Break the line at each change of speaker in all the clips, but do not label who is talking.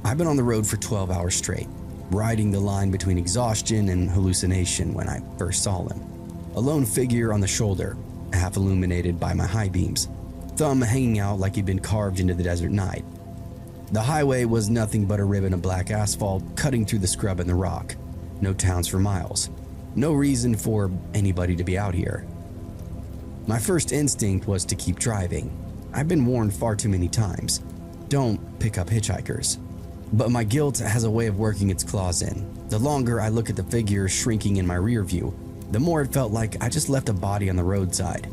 I've been on the road for 12 hours straight, riding the line between exhaustion and hallucination when I first saw him. A lone figure on the shoulder, half illuminated by my high beams, thumb hanging out like he'd been carved into the desert night. The highway was nothing but a ribbon of black asphalt cutting through the scrub and the rock. No towns for miles. No reason for anybody to be out here. My first instinct was to keep driving. I've been warned far too many times. Don't pick up hitchhikers. But my guilt has a way of working its claws in. The longer I look at the figure shrinking in my rear view, the more it felt like I just left a body on the roadside.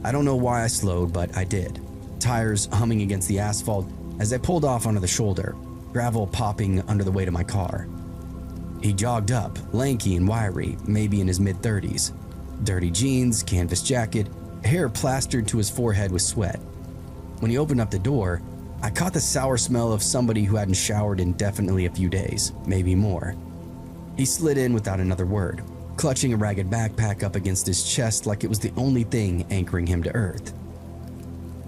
I don't know why I slowed, but I did. Tires humming against the asphalt as I pulled off onto the shoulder, gravel popping under the weight of my car. He jogged up, lanky and wiry, maybe in his mid-30s. Dirty jeans, canvas jacket, hair plastered to his forehead with sweat. When he opened up the door, I caught the sour smell of somebody who hadn't showered in definitely a few days, maybe more. He slid in without another word, clutching a ragged backpack up against his chest like it was the only thing anchoring him to earth.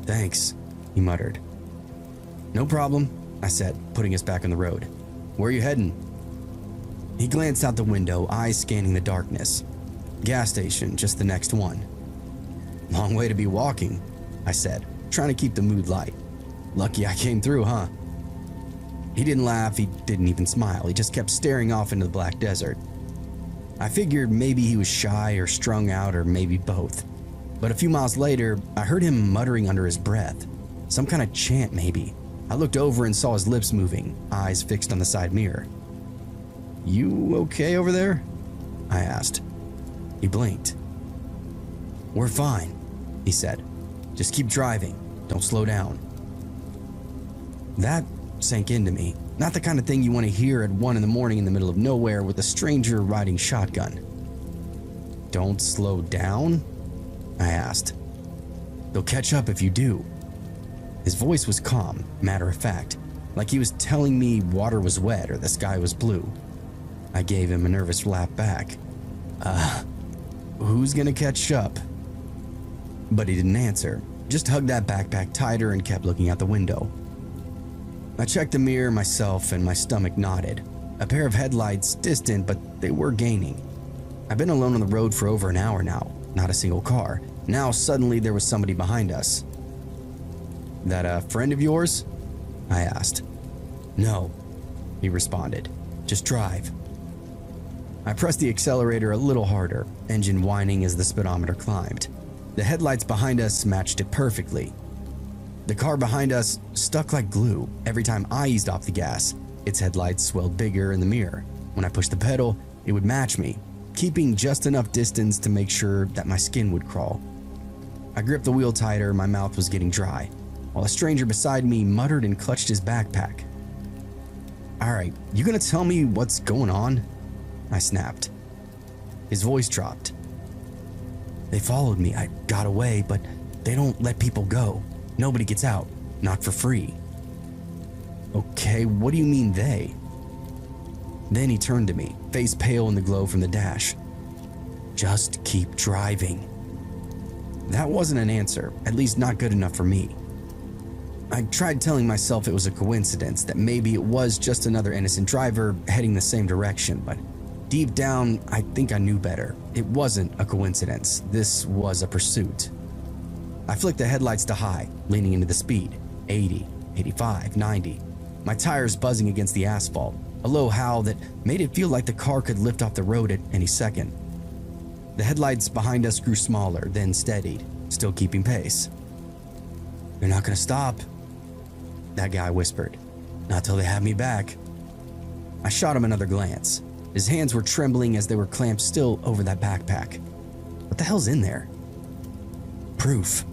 "Thanks," he muttered. "No problem," I said, putting us back on the road. "Where are you heading?" He glanced out the window, eyes scanning the darkness. "Gas station, just the next one." "Long way to be walking," I said, trying to keep the mood light. "Lucky I came through, huh?" He didn't laugh, he didn't even smile, he just kept staring off into the black desert. I figured maybe he was shy or strung out or maybe both. But a few miles later, I heard him muttering under his breath. Some kind of chant maybe. I looked over and saw his lips moving, eyes fixed on the side mirror. "You okay over there?" I asked. He blinked. "We're fine," he said. "Just keep driving. Don't slow down." That sank into me. Not the kind of thing you want to hear at 1 a.m. in the middle of nowhere with a stranger riding shotgun. "Don't slow down?" I asked. "They'll catch up if you do." His voice was calm, matter of fact, like he was telling me water was wet or the sky was blue. I gave him a nervous laugh back. Who's gonna catch up?" But he didn't answer, just hugged that backpack tighter and kept looking out the window. I checked the mirror myself and my stomach knotted. A pair of headlights, distant, but they were gaining. I've been alone on the road for over an hour now, not a single car. Now suddenly there was somebody behind us. "That a friend of yours?" I asked. "No," he responded. "Just drive." I pressed the accelerator a little harder, engine whining as the speedometer climbed. The headlights behind us matched it perfectly. The car behind us stuck like glue. Every time I eased off the gas, its headlights swelled bigger in the mirror. When I pushed the pedal, it would match me, keeping just enough distance to make sure that my skin would crawl. I gripped the wheel tighter, my mouth was getting dry, while a stranger beside me muttered and clutched his backpack. "All right, you gonna tell me what's going on?" I snapped. His voice dropped. "They followed me. I got away, but they don't let people go. Nobody gets out. Not for free." "Okay, what do you mean they?" Then he turned to me, face pale in the glow from the dash. "Just keep driving." That wasn't an answer, at least not good enough for me. I tried telling myself it was a coincidence, that maybe it was just another innocent driver heading the same direction, but deep down, I think I knew better. It wasn't a coincidence. This was a pursuit. I flicked the headlights to high, leaning into the speed, 80, 85, 90. My tires buzzing against the asphalt, a low howl that made it feel like the car could lift off the road at any second. The headlights behind us grew smaller, then steadied, still keeping pace. "They're not gonna stop," that guy whispered. "Not till they have me back." I shot him another glance. His hands were trembling as they were clamped still over that backpack. What the hell's in there? Proof.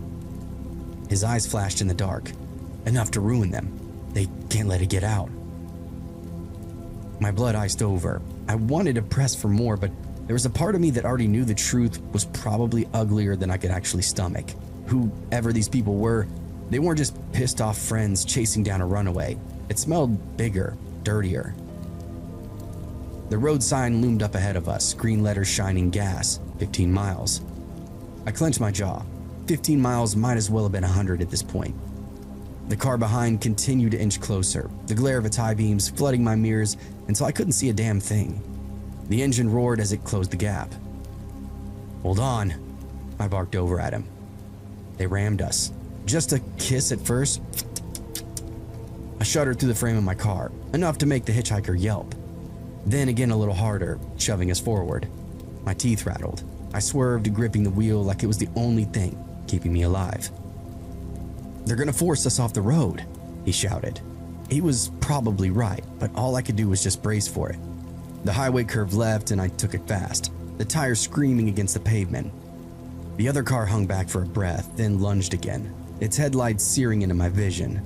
His eyes flashed in the dark. Enough to ruin them. They can't let it get out. My blood iced over. I wanted to press for more, but there was a part of me that already knew the truth was probably uglier than I could actually stomach. Whoever these people were, they weren't just pissed off friends chasing down a runaway. It smelled bigger, dirtier. The road sign loomed up ahead of us, green letters shining gas, 15 miles. I clenched my jaw. 15 miles might as well have been 100 at this point. The car behind continued to inch closer, the glare of its high beams flooding my mirrors until I couldn't see a damn thing. The engine roared as it closed the gap. "Hold on," I barked over at him. They rammed us. Just a kiss at first. I shuddered through the frame of my car, enough to make the hitchhiker yelp. Then again a little harder, shoving us forward. My teeth rattled. I swerved, gripping the wheel like it was the only thing keeping me alive. "They're gonna force us off the road," he shouted. He was probably right, but all I could do was just brace for it. The highway curved left and I took it fast, the tires screaming against the pavement. The other car hung back for a breath, then lunged again, its headlights searing into my vision.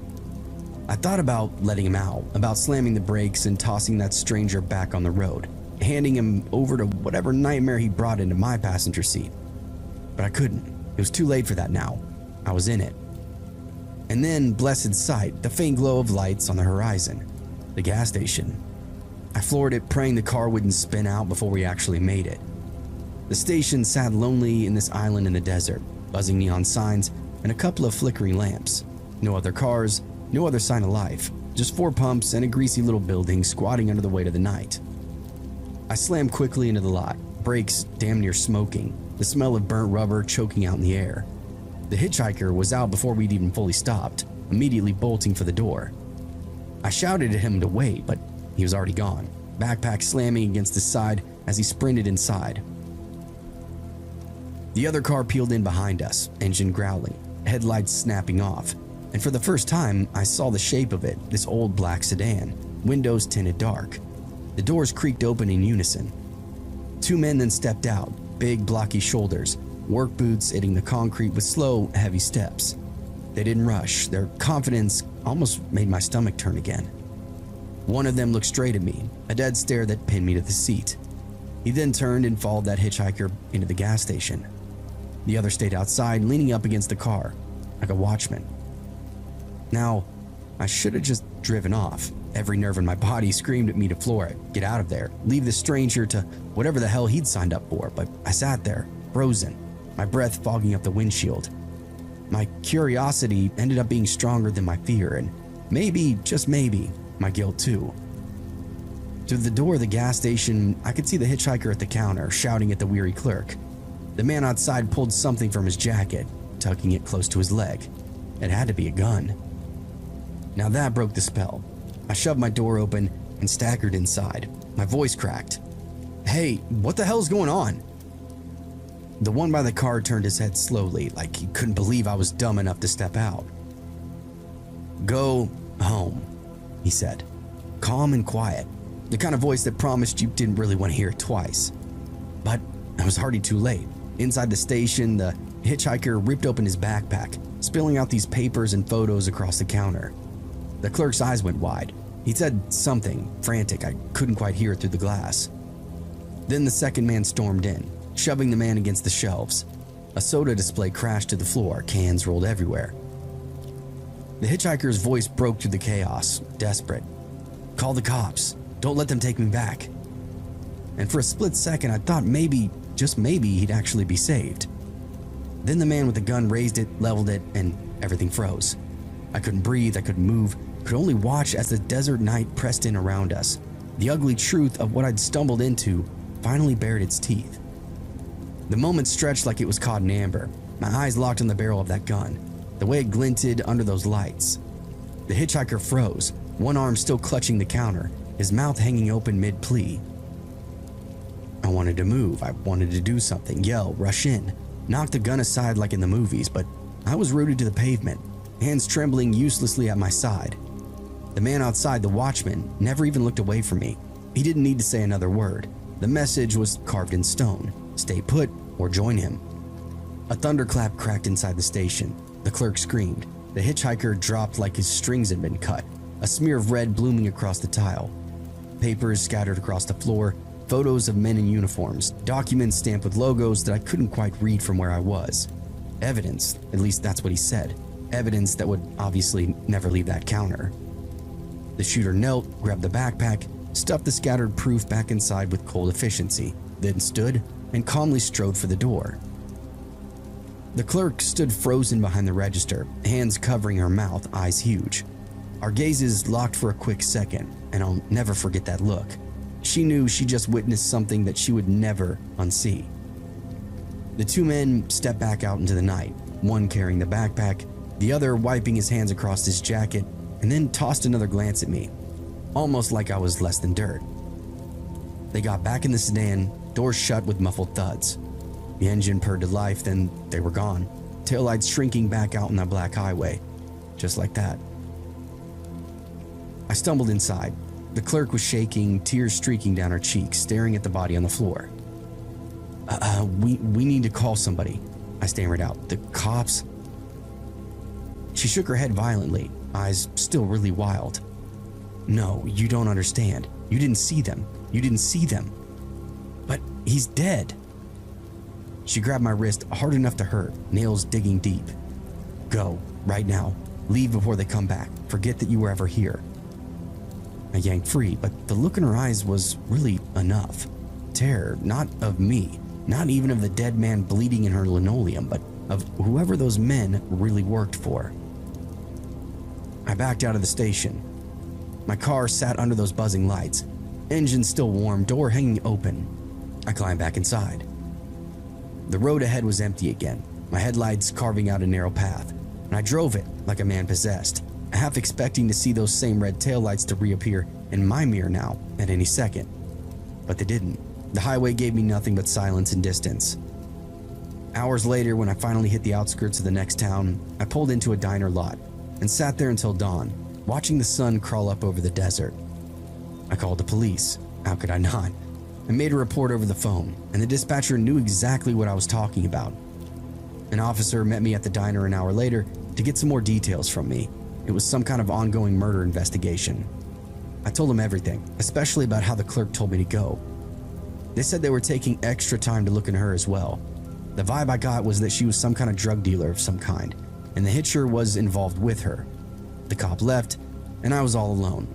I thought about letting him out, about slamming the brakes and tossing that stranger back on the road, handing him over to whatever nightmare he brought into my passenger seat. But I couldn't. It was too late for that now. I was in it. And then, blessed sight, the faint glow of lights on the horizon. The gas station. I floored it, praying the car wouldn't spin out before we actually made it. The station sat lonely in this island in the desert, buzzing neon signs and a couple of flickering lamps. No other cars, no other sign of life, just 4 pumps and a greasy little building squatting under the weight of the night. I slammed quickly into the lot, brakes damn near smoking, the smell of burnt rubber choking out in the air. The hitchhiker was out before we'd even fully stopped, immediately bolting for the door. I shouted at him to wait, but he was already gone, backpack slamming against his side as he sprinted inside. The other car peeled in behind us, engine growling, headlights snapping off, and for the first time I saw the shape of it, this old black sedan, windows tinted dark. The doors creaked open in unison. 2 men then stepped out, big blocky shoulders, work boots hitting the concrete with slow, heavy steps. They didn't rush. Their confidence almost made my stomach turn again. One of them looked straight at me, a dead stare that pinned me to the seat. He then turned and followed that hitchhiker into the gas station. The other stayed outside, leaning up against the car, like a watchman. Now, I should have just driven off. Every nerve in my body screamed at me to floor it, get out of there, leave this stranger to whatever the hell he'd signed up for, but I sat there, frozen, my breath fogging up the windshield. My curiosity ended up being stronger than my fear, and maybe, just maybe, my guilt too. Through the door of the gas station, I could see the hitchhiker at the counter, shouting at the weary clerk. The man outside pulled something from his jacket, tucking it close to his leg. It had to be a gun. Now that broke the spell. I shoved my door open and staggered inside. My voice cracked. "Hey, what the hell's going on?" The one by the car turned his head slowly, like he couldn't believe I was dumb enough to step out. "Go home," he said, calm and quiet, the kind of voice that promised you didn't really want to hear it twice. But I was already too late. Inside the station, the hitchhiker ripped open his backpack, spilling out these papers and photos across the counter. The clerk's eyes went wide. He said something, frantic. I couldn't quite hear it through the glass. Then the second man stormed in, shoving the man against the shelves. A soda display crashed to the floor, cans rolled everywhere. The hitchhiker's voice broke through the chaos, desperate. "Call the cops. Don't let them take me back." And for a split second, I thought maybe, just maybe, he'd actually be saved. Then the man with the gun raised it, leveled it, and everything froze. I couldn't breathe, I couldn't move, could only watch as the desert night pressed in around us. The ugly truth of what I'd stumbled into finally bared its teeth. The moment stretched like it was caught in amber, my eyes locked on the barrel of that gun, the way it glinted under those lights. The hitchhiker froze, one arm still clutching the counter, his mouth hanging open mid-plea. I wanted to move, I wanted to do something, yell, rush in, knock the gun aside like in the movies, but I was rooted to the pavement, hands trembling uselessly at my side. The man outside, the watchman, never even looked away from me. He didn't need to say another word. The message was carved in stone. Stay put or join him. A thunderclap cracked inside the station. The clerk screamed. The hitchhiker dropped like his strings had been cut, a smear of red blooming across the tile. Papers scattered across the floor, photos of men in uniforms, documents stamped with logos that I couldn't quite read from where I was. Evidence, at least that's what he said. Evidence that would obviously never leave that counter. The shooter knelt, grabbed the backpack, stuffed the scattered proof back inside with cold efficiency, then stood and calmly strode for the door. The clerk stood frozen behind the register, hands covering her mouth, eyes huge. Our gazes locked for a quick second, and I'll never forget that look. She knew she just witnessed something that she would never unsee. The two men stepped back out into the night, one carrying the backpack, the other wiping his hands across his jacket, and then tossed another glance at me, almost like I was less than dirt. They got back in the sedan, doors shut with muffled thuds. The engine purred to life, then they were gone, taillights shrinking back out on the black highway, just like that. I stumbled inside. The clerk was shaking, tears streaking down her cheeks, staring at the body on the floor. We need to call somebody," I stammered out. "The cops?" She shook her head violently, eyes still really wild. "No, you don't understand. You didn't see them. You didn't see them." "But he's dead." She grabbed my wrist hard enough to hurt, nails digging deep. "Go, right now. Leave before they come back. Forget that you were ever here." I yanked free, but the look in her eyes was really enough. Terror, not of me, not even of the dead man bleeding in her linoleum, but of whoever those men really worked for. I backed out of the station. My car sat under those buzzing lights, engine still warm, door hanging open. I climbed back inside. The road ahead was empty again, my headlights carving out a narrow path, and I drove it like a man possessed, half expecting to see those same red taillights to reappear in my mirror now at any second. But they didn't. The highway gave me nothing but silence and distance. Hours later, when I finally hit the outskirts of the next town, I pulled into a diner lot and sat there until dawn, watching the sun crawl up over the desert. I called the police. How could I not? I made a report over the phone, and the dispatcher knew exactly what I was talking about. An officer met me at the diner an hour later to get some more details from me. It was some kind of ongoing murder investigation. I told him everything, especially about how the clerk told me to go. They said they were taking extra time to look into her as well. The vibe I got was that she was some kind of drug dealer of some kind, and the hitcher was involved with her. The cop left, and I was all alone.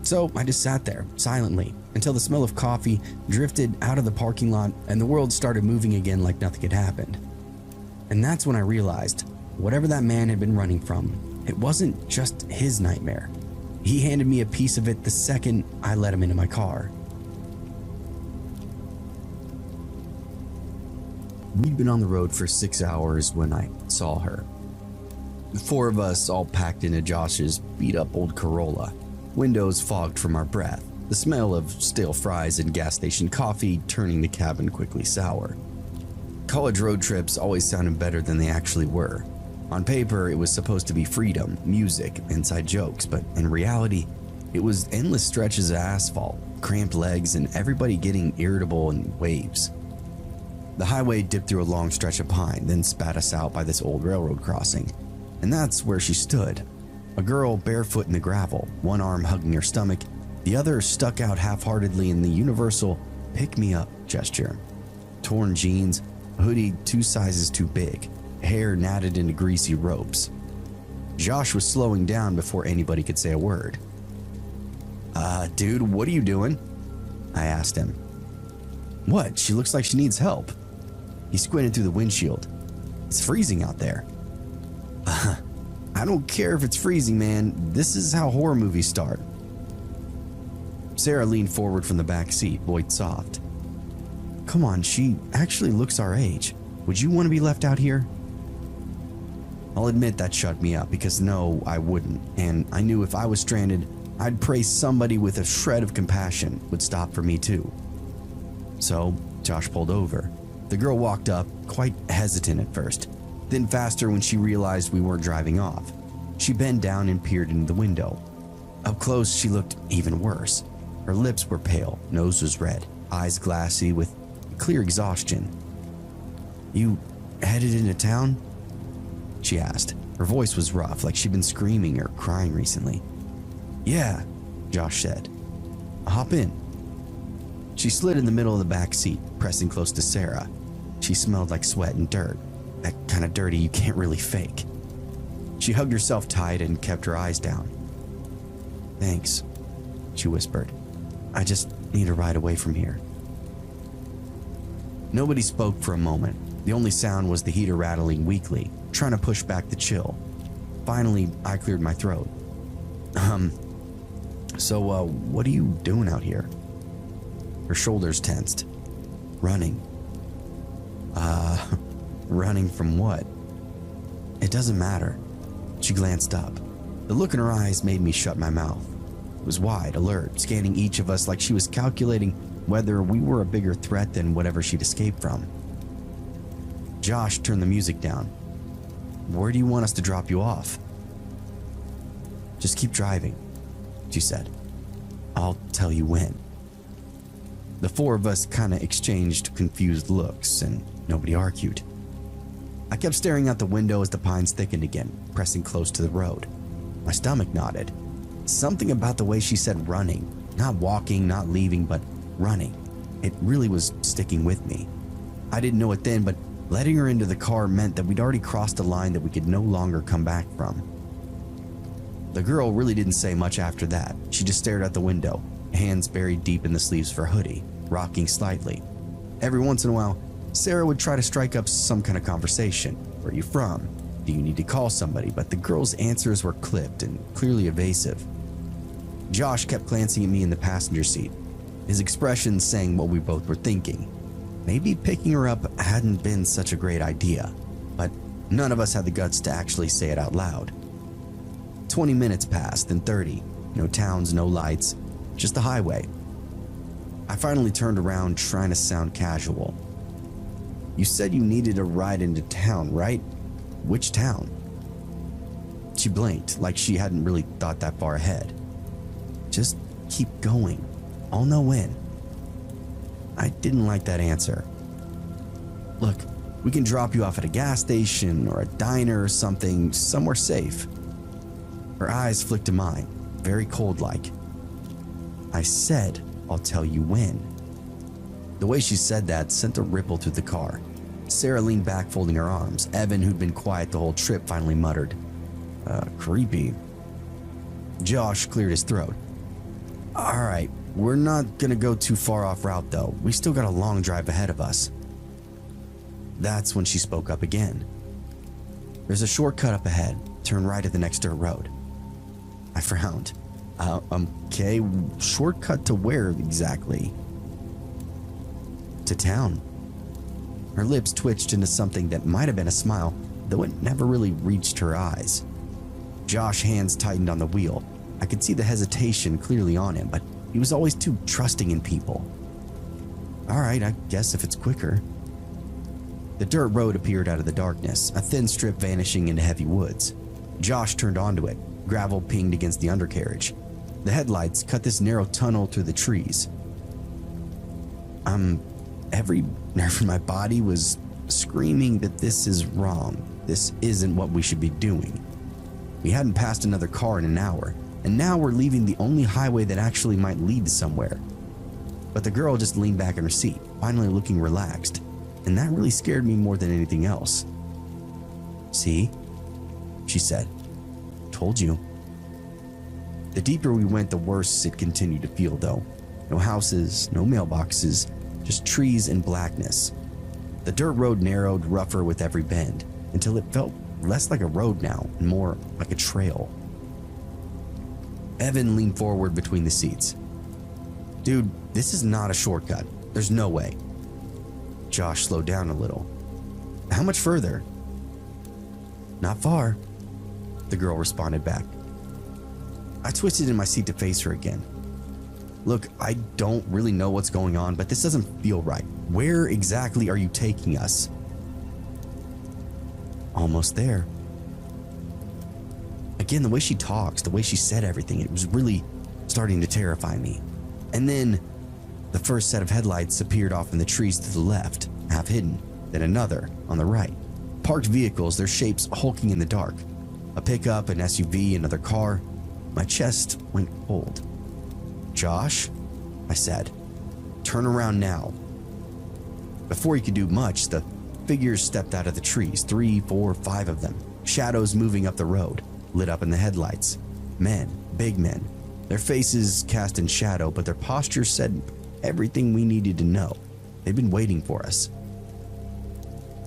So I just sat there, silently, until the smell of coffee drifted out of the parking lot and the world started moving again like nothing had happened. And that's when I realized, whatever that man had been running from, it wasn't just his nightmare. He handed me a piece of it the second I let him into my car. We'd been on the road for 6 hours when I saw her. The four of us all packed into Josh's beat-up old Corolla, windows fogged from our breath, the smell of stale fries and gas station coffee turning the cabin quickly sour. College road trips always sounded better than they actually were. On paper, it was supposed to be freedom, music, inside jokes, but in reality, it was endless stretches of asphalt, cramped legs, and everybody getting irritable in waves. The highway dipped through a long stretch of pine, then spat us out by this old railroad crossing. And that's where she stood. A girl barefoot in the gravel, one arm hugging her stomach, the other stuck out half-heartedly in the universal pick-me-up gesture. Torn jeans, a hoodie 2 sizes too big, hair knotted into greasy ropes. Josh was slowing down before anybody could say a word. Dude, what are you doing?" I asked him. "What? She looks like she needs help." He squinted through the windshield. "It's freezing out there." I don't care if it's freezing, man. This is how horror movies start." Sarah leaned forward from the back seat, voiced soft. "Come on, she actually looks our age. Would you want to be left out here?" I'll admit that shut me up because no, I wouldn't. And I knew if I was stranded, I'd pray somebody with a shred of compassion would stop for me too. So Josh pulled over. The girl walked up, quite hesitant at first, then faster when she realized we weren't driving off. She bent down and peered into the window. Up close, she looked even worse. Her lips were pale, nose was red, eyes glassy with clear exhaustion. "You headed into town?" she asked. Her voice was rough, like she'd been screaming or crying recently. "Yeah," Josh said. "Hop in." She slid in the middle of the back seat, pressing close to Sarah. She smelled like sweat and dirt, that kind of dirty you can't really fake. She hugged herself tight and kept her eyes down. "Thanks," she whispered. "I just need a ride away from here." Nobody spoke for a moment. The only sound was the heater rattling weakly, trying to push back the chill. Finally, I cleared my throat. So what are you doing out here? Her shoulders tensed. Running. Running from what? It doesn't matter. She glanced up. The look in her eyes made me shut my mouth. It was wide, alert, scanning each of us like she was calculating whether we were a bigger threat than whatever she'd escaped from. Josh turned the music down. Where do you want us to drop you off? Just keep driving, she said. I'll tell you when. The four of us kind of exchanged confused looks, and nobody argued. I kept staring out the window as the pines thickened again, pressing close to the road. My stomach knotted. Something about the way she said running, not walking, not leaving, but running. It really was sticking with me. I didn't know it then, but letting her into the car meant that we'd already crossed a line that we could no longer come back from. The girl really didn't say much after that. She just stared out the window, hands buried deep in the sleeves of her hoodie, rocking slightly. Every once in a while, Sarah would try to strike up some kind of conversation. Where are you from? Do you need to call somebody? But the girl's answers were clipped and clearly evasive. Josh kept glancing at me in the passenger seat, his expression saying what we both were thinking. Maybe picking her up hadn't been such a great idea, but none of us had the guts to actually say it out loud. 20 minutes passed, then 30. No towns, no lights, just the highway. I finally turned around, trying to sound casual. You said you needed a ride into town, right? Which town? She blinked, like she hadn't really thought that far ahead. Just keep going. I'll know when. I didn't like that answer. Look, we can drop you off at a gas station or a diner or something, somewhere safe. Her eyes flicked to mine, very cold-like. I said, I'll tell you when. The way she said that sent a ripple through the car. Sarah leaned back, folding her arms. Evan, who'd been quiet the whole trip, finally muttered, creepy. Josh cleared his throat. All right, we're not gonna go too far off route though. We still got a long drive ahead of us. That's when she spoke up again. There's a shortcut up ahead. Turn right at the next dirt road. I frowned. Okay, shortcut to where exactly? To town. Her lips twitched into something that might have been a smile, though it never really reached her eyes. Josh's hands tightened on the wheel. I could see the hesitation clearly on him, but he was always too trusting in people. All right, I guess if it's quicker. The dirt road appeared out of the darkness, a thin strip vanishing into heavy woods. Josh turned onto it. Gravel pinged against the undercarriage. The headlights cut this narrow tunnel through the trees. Every nerve in my body was screaming that this is wrong. This isn't what we should be doing. We hadn't passed another car in an hour, and now we're leaving the only highway that actually might lead to somewhere. But the girl just leaned back in her seat, finally looking relaxed, and that really scared me more than anything else. See? She said. Told you. The deeper we went, the worse it continued to feel, though. No houses, no mailboxes, just trees and blackness. The dirt road narrowed rougher with every bend, until it felt less like a road now and more like a trail. Evan leaned forward between the seats. Dude, this is not a shortcut. There's no way. Josh slowed down a little. How much further? Not far, the girl responded back. I twisted in my seat to face her again. Look, I don't really know what's going on, but this doesn't feel right. Where exactly are you taking us? Almost there. Again, the way she talks, the way she said everything, it was really starting to terrify me. And then the first set of headlights appeared off in the trees to the left, half hidden, then another on the right. Parked vehicles, their shapes hulking in the dark. A pickup, an SUV, another car. My chest went cold. Josh, I said, turn around now. Before he could do much, the figures stepped out of the trees, 3, 4, 5 of them, shadows moving up the road, lit up in the headlights. Men, big men, their faces cast in shadow, but their postures said everything we needed to know. They'd been waiting for us.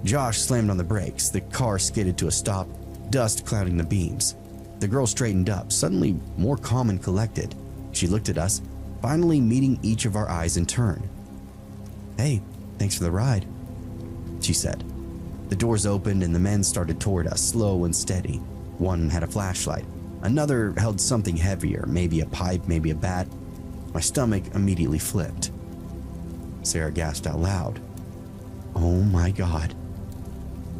Josh slammed on the brakes. The car skidded to a stop, dust clouding the beams. The girl straightened up, suddenly more calm and collected. She looked at us, finally meeting each of our eyes in turn. "Hey, thanks for the ride," she said. The doors opened and the men started toward us, slow and steady. One had a flashlight. Another held something heavier, maybe a pipe, maybe a bat. My stomach immediately flipped. Sarah gasped out loud. "Oh my God."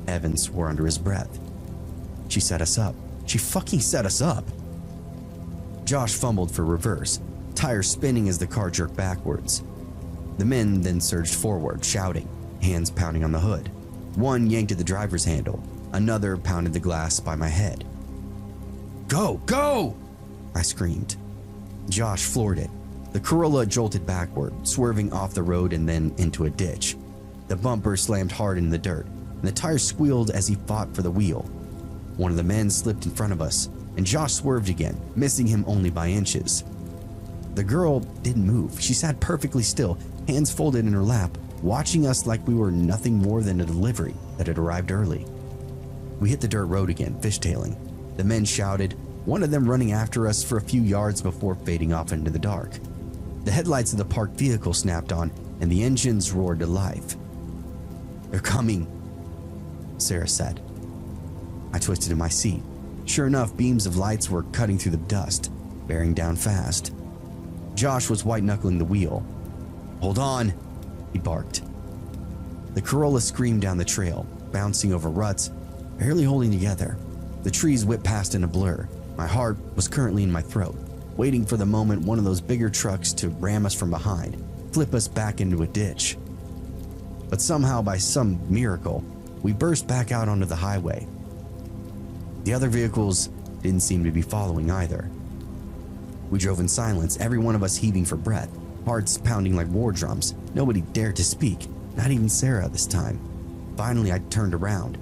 Evan swore under his breath. "She set us up. She fucking set us up." Josh fumbled for reverse, tires spinning as the car jerked backwards. The men then surged forward, shouting, hands pounding on the hood. One yanked at the driver's handle. Another pounded the glass by my head. "Go, go!" I screamed. Josh floored it. The Corolla jolted backward, swerving off the road and then into a ditch. The bumper slammed hard in the dirt, and the tires squealed as he fought for the wheel. One of the men slipped in front of us, and Josh swerved again, missing him only by inches. The girl didn't move. She sat perfectly still, hands folded in her lap, watching us like we were nothing more than a delivery that had arrived early. We hit the dirt road again, fishtailing. The men shouted, one of them running after us for a few yards before fading off into the dark. The headlights of the parked vehicle snapped on, and the engines roared to life. "They're coming," Sarah said. I twisted in my seat. Sure enough, beams of lights were cutting through the dust, bearing down fast. Josh was white-knuckling the wheel. "Hold on," he barked. The Corolla screamed down the trail, bouncing over ruts, barely holding together. The trees whipped past in a blur. My heart was currently in my throat, waiting for the moment one of those bigger trucks to ram us from behind, flip us back into a ditch. But somehow, by some miracle, we burst back out onto the highway. The other vehicles didn't seem to be following either. We drove in silence, every one of us heaving for breath, hearts pounding like war drums. Nobody dared to speak, not even Sarah this time. Finally, I turned around,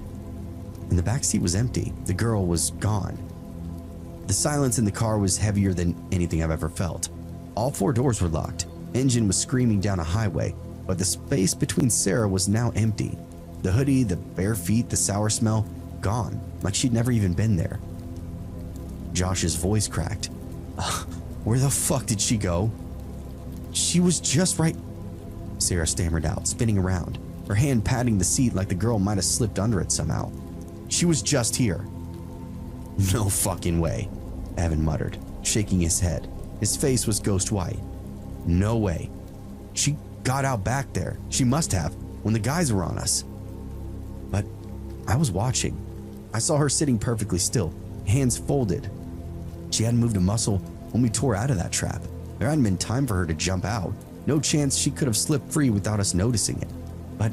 and the back seat was empty. The girl was gone. The silence in the car was heavier than anything I've ever felt. All four doors were locked. Engine was screaming down a highway, but the space between Sarah was now empty. The hoodie, the bare feet, the sour smell, gone, like she'd never even been there. Josh's voice cracked. "Where the fuck did she go?" "She was just right," Sarah stammered out, spinning around, her hand patting the seat like the girl might have slipped under it somehow. "She was just here." "No fucking way," Evan muttered, shaking his head. His face was ghost white. "No way. She got out back there. She must have, when the guys were on us." But I was watching. I saw her sitting perfectly still, hands folded. She hadn't moved a muscle when we tore out of that trap. There hadn't been time for her to jump out. No chance she could have slipped free without us noticing it. But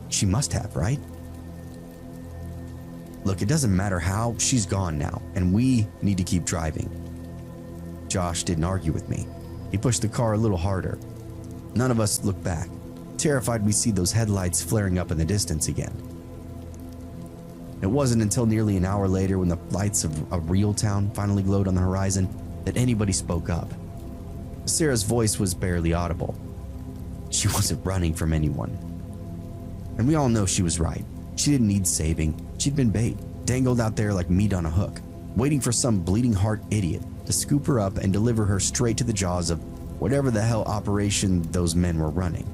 she must have, right? "Look, it doesn't matter how, she's gone now, and we need to keep driving." Josh didn't argue with me. He pushed the car a little harder. None of us looked back, terrified we'd see those headlights flaring up in the distance again. It wasn't until nearly an hour later, when the lights of a real town finally glowed on the horizon, that anybody spoke up. Sarah's voice was barely audible. She wasn't running from anyone. And we all know she was right. She didn't need saving. She'd been bait, dangled out there like meat on a hook, waiting for some bleeding heart idiot to scoop her up and deliver her straight to the jaws of whatever the hell operation those men were running.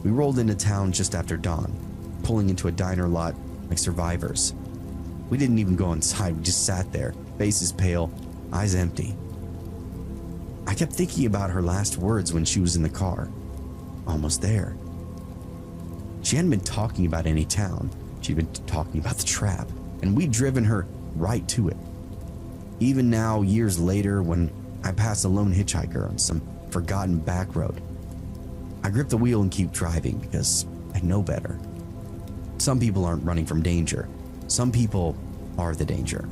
We rolled into town just after dawn, pulling into a diner lot like survivors. We didn't even go inside. We just sat there, faces pale, eyes empty. I kept thinking about her last words when she was in the car. Almost there. She hadn't been talking about any town. She'd been talking about the trap, and we'd driven her right to it. Even now, years later, when I pass a lone hitchhiker on some forgotten back road, I grip the wheel and keep driving because I know better. Some people aren't running from danger. Some people are the danger.